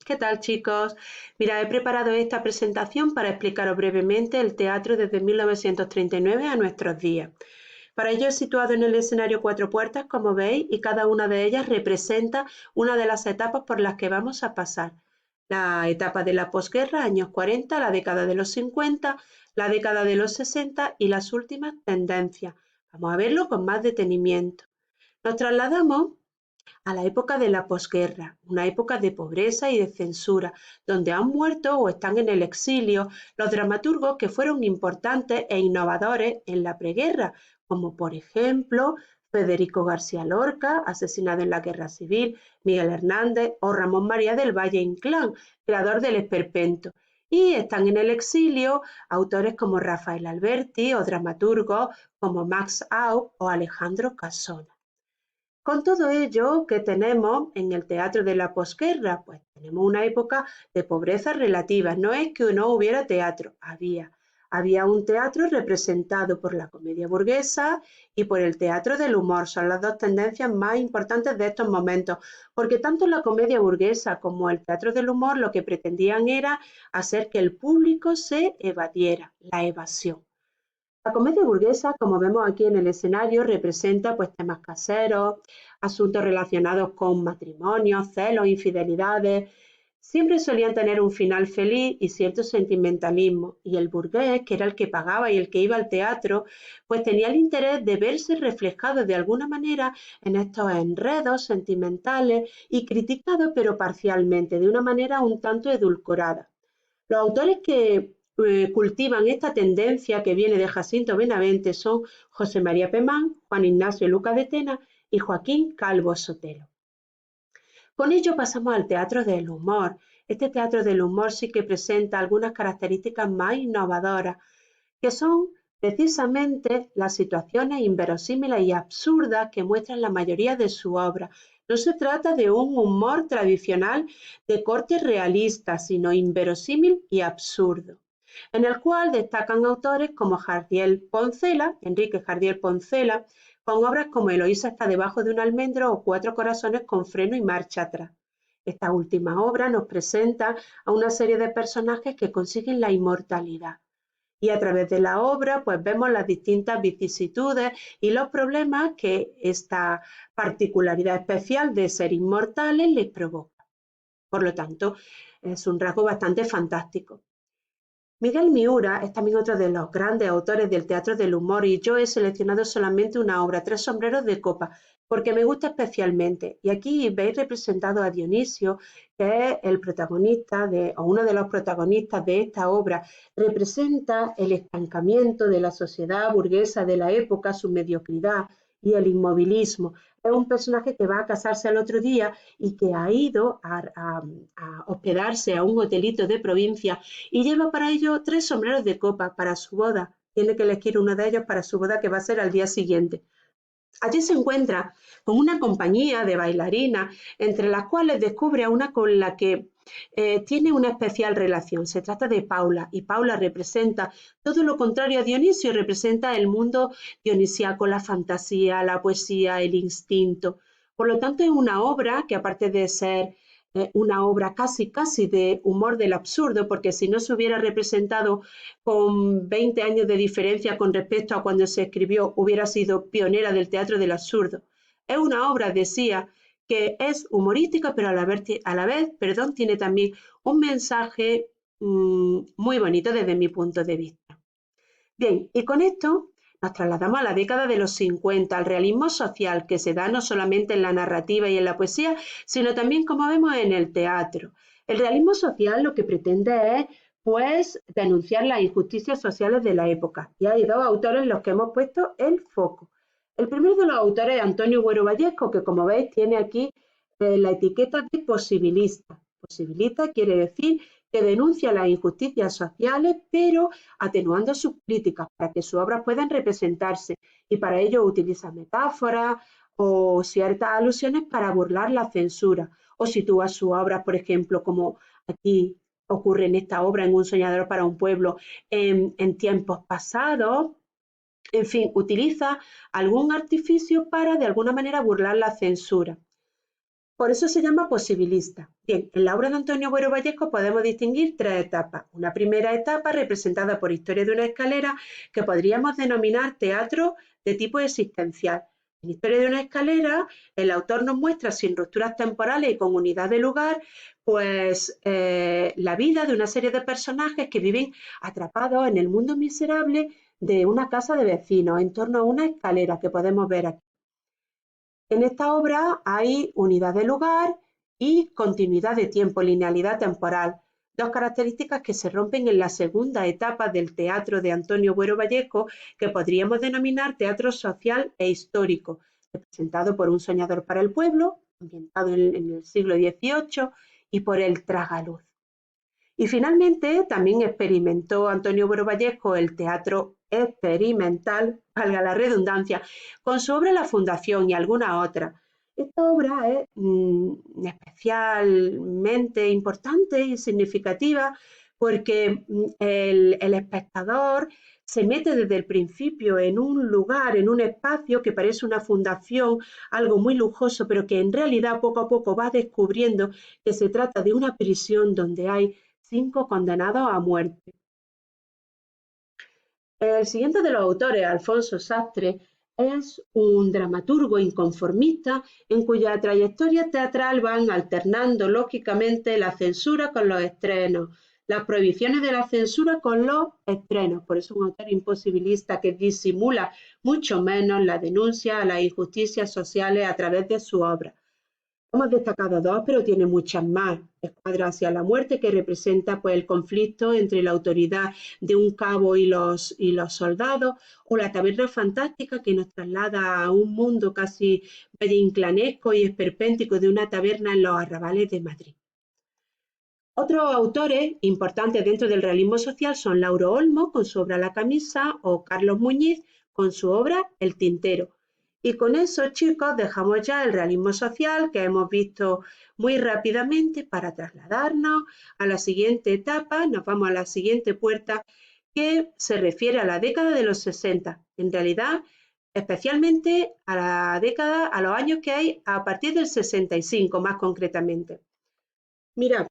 ¿Qué tal, chicos? Mira, he preparado esta presentación para explicaros brevemente el teatro desde 1939 a nuestros días. Para ello he situado en el escenario 4 puertas, como veis, y cada una de ellas representa una de las etapas por las que vamos a pasar. La etapa de la posguerra, años 40, la década de los 50, la década de los 60 y las últimas tendencias. Vamos a verlo con más detenimiento. Nos trasladamos a la época de la posguerra, una época de pobreza y de censura, donde han muerto o están en el exilio los dramaturgos que fueron importantes e innovadores en la preguerra, como por ejemplo Federico García Lorca, asesinado en la Guerra Civil, Miguel Hernández o Ramón María del Valle Inclán, creador del Esperpento. Y están en el exilio autores como Rafael Alberti o dramaturgos como Max Aub o Alejandro Casona. Con todo ello que tenemos en el teatro de la posguerra, pues tenemos una época de pobreza relativa. No es que no hubiera teatro, había un teatro representado por la comedia burguesa y por el teatro del humor. Son las dos tendencias más importantes de estos momentos, porque tanto la comedia burguesa como el teatro del humor lo que pretendían era hacer que el público se evadiera, la evasión. La comedia burguesa, como vemos aquí en el escenario, representa pues temas caseros, asuntos relacionados con matrimonios, celos, infidelidades. Siempre solían tener un final feliz y cierto sentimentalismo. Y el burgués, que era el que pagaba y el que iba al teatro, pues tenía el interés de verse reflejado de alguna manera en estos enredos sentimentales y criticado, pero parcialmente, de una manera un tanto edulcorada. Los autores que cultivan esta tendencia que viene de Jacinto Benavente son José María Pemán, Juan Ignacio Luca de Tena y Joaquín Calvo Sotelo. Con ello pasamos al teatro del humor. Este teatro del humor sí que presenta algunas características más innovadoras, que son precisamente las situaciones inverosímiles y absurdas que muestran la mayoría de su obra. No se trata de un humor tradicional de corte realista, sino inverosímil y absurdo, en el cual destacan autores como Enrique Jardiel Poncela, con obras como Eloísa está debajo de un almendro o Cuatro corazones con freno y marcha atrás. Esta última obra nos presenta a una serie de personajes que consiguen la inmortalidad. Y a través de la obra, pues vemos las distintas vicisitudes y los problemas que esta particularidad especial de ser inmortales les provoca. Por lo tanto, es un rasgo bastante fantástico. Miguel Miura es también otro de los grandes autores del teatro del humor y yo he seleccionado solamente una obra, Tres sombreros de copa, porque me gusta especialmente. Y aquí veis representado a Dionisio, que es el protagonista o uno de los protagonistas de esta obra. Representa el estancamiento de la sociedad burguesa de la época, su mediocridad y el inmovilismo. Es un personaje que va a casarse al otro día y que ha ido a hospedarse a un hotelito de provincia y lleva para ello 3 sombreros de copa para su boda. Tiene que elegir uno de ellos para su boda, que va a ser al día siguiente. Allí se encuentra con una compañía de bailarinas, entre las cuales descubre a una con la que tiene una especial relación. Se trata de Paula, y Paula representa todo lo contrario a Dionisio, representa el mundo dionisíaco, la fantasía, la poesía, el instinto. Por lo tanto, es una obra que, aparte de ser una obra casi de humor del absurdo, porque si no se hubiera representado con 20 años de diferencia con respecto a cuando se escribió, hubiera sido pionera del teatro del absurdo. Es una obra, decía, que es humorística, pero a la vez, tiene también un mensaje muy bonito desde mi punto de vista. Bien, y con esto nos trasladamos a la década de los 50, al realismo social que se da no solamente en la narrativa y en la poesía, sino también, como vemos, en el teatro. El realismo social lo que pretende es, pues, denunciar las injusticias sociales de la época. Y hay dos autores en los que hemos puesto el foco. El primero de los autores es Antonio Buero Vallejo, que como veis tiene aquí la etiqueta de posibilista. Posibilista quiere decir que denuncia las injusticias sociales, pero atenuando sus críticas para que sus obras puedan representarse. Y para ello utiliza metáforas o ciertas alusiones para burlar la censura. O sitúa sus obras, por ejemplo, como aquí ocurre en esta obra, en Un soñador para un pueblo, en tiempos pasados. En fin, utiliza algún artificio para de alguna manera burlar la censura. Por eso se llama posibilista. Bien, en la obra de Antonio Buero Vallejo podemos distinguir tres etapas. Una primera etapa representada por Historia de una escalera, que podríamos denominar teatro de tipo existencial. En Historia de una escalera, el autor nos muestra sin rupturas temporales y con unidad de lugar, pues la vida de una serie de personajes que viven atrapados en el mundo miserable de una casa de vecinos en torno a una escalera que podemos ver aquí. En esta obra hay unidad de lugar y continuidad de tiempo, linealidad temporal, dos características que se rompen en la segunda etapa del teatro de Antonio Buero Vallejo, que podríamos denominar teatro social e histórico, representado por un soñador para el pueblo, ambientado en el siglo XVIII, y por el tragaluz. Y finalmente también experimentó Antonio Buero Vallejo el teatro experimental, valga la redundancia, con su obra La Fundación y alguna otra. Esta obra es especialmente importante y significativa porque el espectador se mete desde el principio en un lugar, en un espacio que parece una fundación, algo muy lujoso, pero que en realidad poco a poco va descubriendo que se trata de una prisión donde hay 5 condenados a muerte. El siguiente de los autores, Alfonso Sastre, es un dramaturgo inconformista en cuya trayectoria teatral van alternando lógicamente la censura con los estrenos, las prohibiciones de la censura con los estrenos. Por eso es un autor imposibilista que disimula mucho menos la denuncia a las injusticias sociales a través de su obra. Hemos destacado dos, pero tiene muchas más. Escuadra hacia la muerte, que representa pues, el conflicto entre la autoridad de un cabo y los soldados, o la taberna fantástica, que nos traslada a un mundo casi valle-inclanesco y esperpéntico de una taberna en los arrabales de Madrid. Otros autores importantes dentro del realismo social son Lauro Olmo con su obra La camisa o Carlos Muñiz con su obra El tintero. Y con eso, chicos, dejamos ya el realismo social que hemos visto muy rápidamente para trasladarnos a la siguiente etapa. Nos vamos a la siguiente puerta que se refiere a la década de los 60. En realidad, especialmente a la década, a los años que hay a partir del 65, más concretamente. Mirad,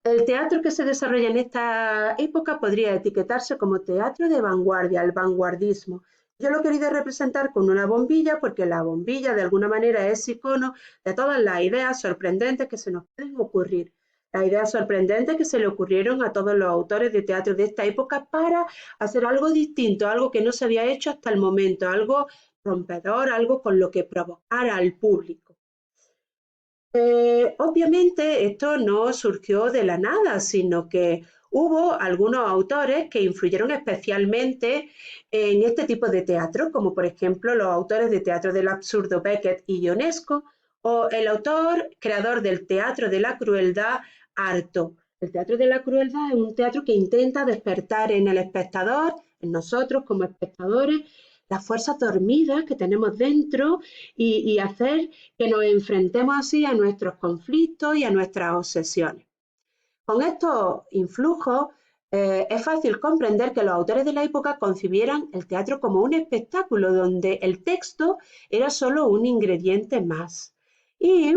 el teatro que se desarrolla en esta época podría etiquetarse como teatro de vanguardia, el vanguardismo. Yo lo he querido representar con una bombilla porque la bombilla de alguna manera es icono de todas las ideas sorprendentes que se nos pueden ocurrir. Las ideas sorprendentes que se le ocurrieron a todos los autores de teatro de esta época para hacer algo distinto, algo que no se había hecho hasta el momento, algo rompedor, algo con lo que provocara al público. Obviamente esto no surgió de la nada, sino que hubo algunos autores que influyeron especialmente en este tipo de teatro, como por ejemplo los autores de teatro del absurdo Beckett y Ionesco, o el autor creador del teatro de la crueldad, Artaud. El teatro de la crueldad es un teatro que intenta despertar en el espectador, en nosotros como espectadores, las fuerzas dormidas que tenemos dentro y hacer que nos enfrentemos así a nuestros conflictos y a nuestras obsesiones. Con estos influjos es fácil comprender que los autores de la época concibieran el teatro como un espectáculo donde el texto era solo un ingrediente más. Y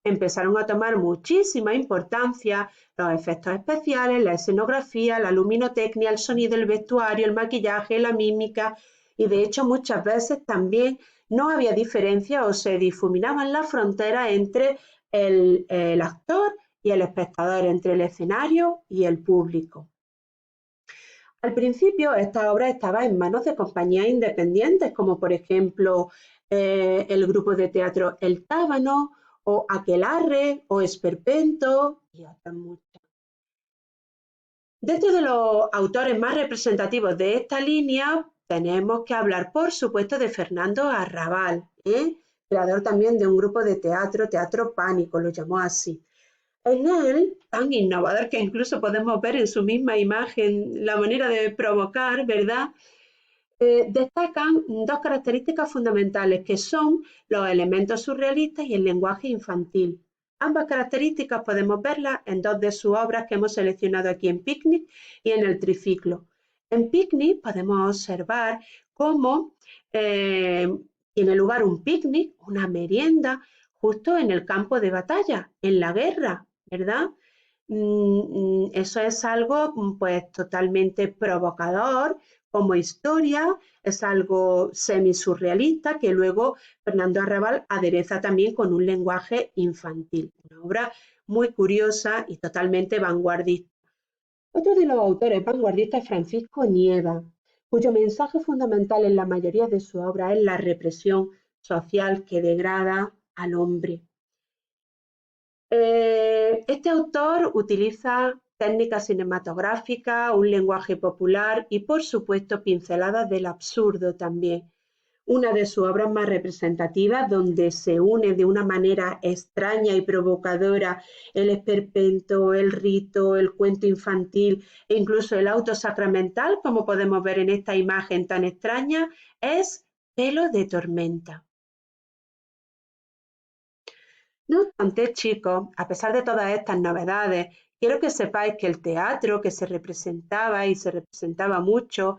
empezaron a tomar muchísima importancia los efectos especiales, la escenografía, la luminotecnia, el sonido, el vestuario, el maquillaje, la mímica, y de hecho muchas veces también no había diferencia o se difuminaban las fronteras entre el actor y el espectador, entre el escenario y el público. Al principio esta obra estaba en manos de compañías independientes, como por ejemplo el grupo de teatro El Tábano, o Aquelarre, o Esperpento, y otras muchas. Dentro de los autores más representativos de esta línea, tenemos que hablar, por supuesto, de Fernando Arrabal, creador también de un grupo de teatro, Teatro Pánico, lo llamó así. En él, tan innovador que incluso podemos ver en su misma imagen la manera de provocar, ¿verdad? Destacan dos características fundamentales que son los elementos surrealistas y el lenguaje infantil. Ambas características podemos verlas en dos de sus obras que hemos seleccionado aquí en Picnic y en el Triciclo. En Picnic podemos observar cómo tiene lugar un picnic, una merienda, justo en el campo de batalla, en la guerra, ¿verdad? Eso es algo pues totalmente provocador como historia, es algo semi-surrealista que luego Fernando Arrabal adereza también con un lenguaje infantil, una obra muy curiosa y totalmente vanguardista. Otro de los autores vanguardistas es Francisco Nieva, cuyo mensaje fundamental en la mayoría de su obra es la represión social que degrada al hombre. Este autor utiliza técnicas cinematográficas, un lenguaje popular y, por supuesto, pinceladas del absurdo también. Una de sus obras más representativas, donde se une de una manera extraña y provocadora el esperpento, el rito, el cuento infantil e incluso el auto sacramental, como podemos ver en esta imagen tan extraña, es Pelo de tormenta. No obstante, chicos, a pesar de todas estas novedades, quiero que sepáis que el teatro que se representaba y se representaba mucho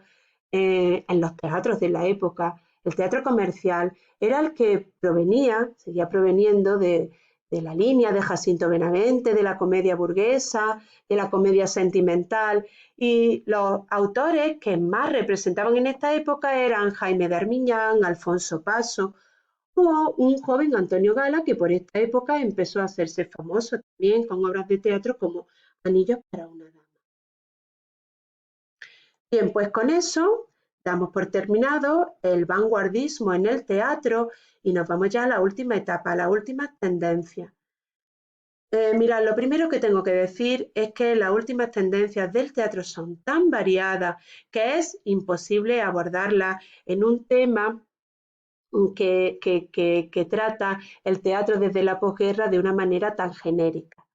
en los teatros de la época, el teatro comercial, era el que provenía, seguía proveniendo de la línea de Jacinto Benavente, de la comedia burguesa, de la comedia sentimental, y los autores que más representaban en esta época eran Jaime de Armiñán, Alfonso Paso, o un joven Antonio Gala que por esta época empezó a hacerse famoso también con obras de teatro como Anillos para una dama. Bien, pues con eso damos por terminado el vanguardismo en el teatro y nos vamos ya a la última etapa, a la última tendencia. Mirad, lo primero que tengo que decir es que las últimas tendencias del teatro son tan variadas que es imposible abordarlas en un tema que trata el teatro desde la posguerra de una manera tan genérica.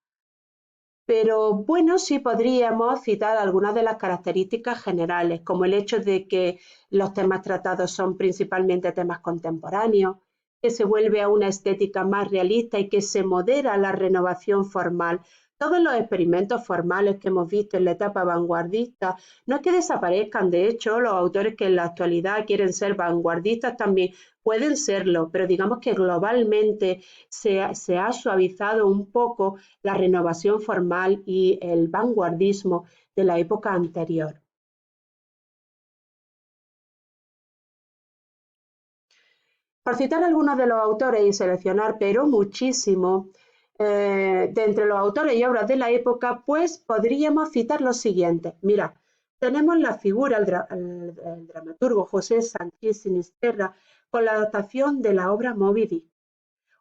Pero bueno, sí podríamos citar algunas de las características generales, como el hecho de que los temas tratados son principalmente temas contemporáneos, que se vuelve a una estética más realista y que se modera la renovación formal. Todos los experimentos formales que hemos visto en la etapa vanguardista no es que desaparezcan, de hecho, los autores que en la actualidad quieren ser vanguardistas también pueden serlo, pero digamos que globalmente se ha suavizado un poco la renovación formal y el vanguardismo de la época anterior. Por citar algunos de los autores y seleccionar, pero muchísimo, de entre los autores y obras de la época, pues podríamos citar los siguientes. Mira, tenemos la figura, el dramaturgo José Sánchez Sinisterra, con la adaptación de la obra Moby Dick.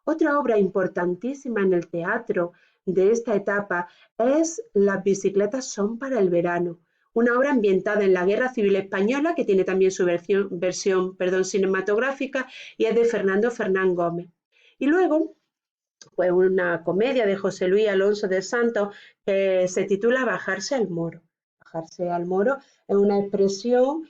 Otra obra importantísima en el teatro de esta etapa es Las bicicletas son para el verano, una obra ambientada en la Guerra Civil Española que tiene también su versión cinematográfica y es de Fernando Fernán Gómez. Y luego, pues una comedia de José Luis Alonso de Santos que se titula Bajarse al Moro. Bajarse al Moro es una expresión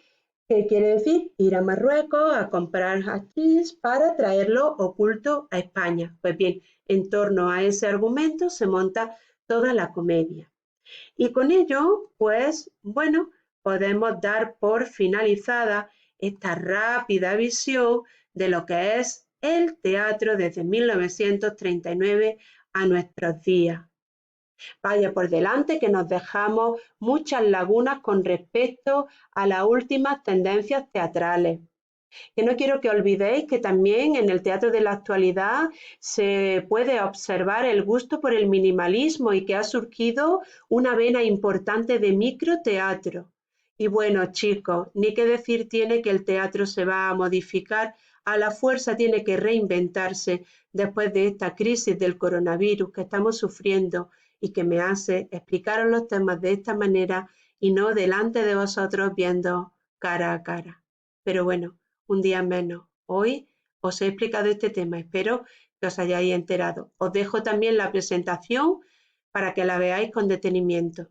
que quiere decir ir a Marruecos a comprar hachís para traerlo oculto a España. Pues bien, en torno a ese argumento se monta toda la comedia. Y con ello, pues bueno, podemos dar por finalizada esta rápida visión de lo que es el teatro desde 1939 a nuestros días. Vaya por delante que nos dejamos muchas lagunas con respecto a las últimas tendencias teatrales. Que no quiero que olvidéis que también en el teatro de la actualidad se puede observar el gusto por el minimalismo y que ha surgido una vena importante de microteatro. Y bueno, chicos, ni qué decir tiene que el teatro se va a modificar, a la fuerza tiene que reinventarse después de esta crisis del coronavirus que estamos sufriendo y que me hace explicaros los temas de esta manera y no delante de vosotros viendo cara a cara. Pero bueno, un día menos. Hoy os he explicado este tema, espero que os hayáis enterado. Os dejo también la presentación para que la veáis con detenimiento.